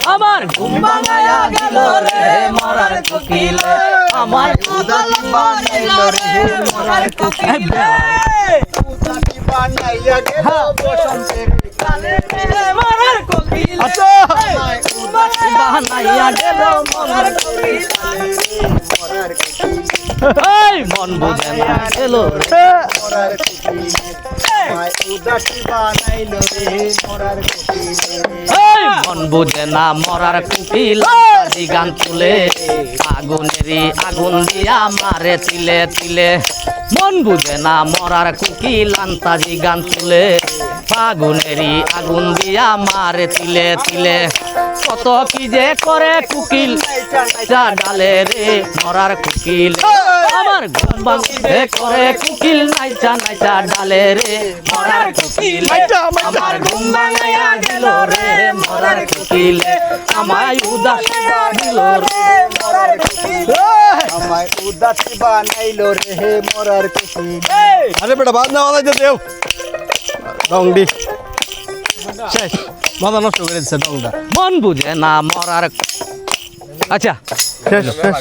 আমার ঘুম ভাঙায়া গেল রে মরার কোকিলে আমার উদাসী বানাইল রে মরার কোকিলে উদাসী বানাইয়া গেল বসন্তের কালে রে মরার কোকিলে উদাসী বানাইয়া গেল মরার কোকিলে মরার কোকিলে এই মন বুঝে না গেল রে মরার কোকিলে আমায় উদাসী বানাইল রে মরার কোকিলে এই মন বুঝে না মরার কোকিল আজি গান তুলে আগুনেরই আগুন দিয়া মারে তিলে তিলে মন বুঝে না মরার কোকিল আন্তাজি গান তুলে আগুনেরই আগুন দিয়া মারে তিলে তিলে কত কি যে করে কোকিল যা ডালে রে মরার কোকিল আমার ঘুম ভাঙে করে কোকিল নাইচা নাইচা ডালে রে মরার কোকিল আমার ঘুম ভাঙায়া গেল রে মরার কোকিলে আমায় উদাস দিল রে মরার কোকিলে আমায় উদাসী বানাইল রে মরার কোকিলে আরে বেটা বাদ না বাজাইতে দেও ডংডি শেষ মাথা নষ্ট করে দিচ্ছে ডংটা মন বুঝে না মরার আচ্ছা শেষ শেষ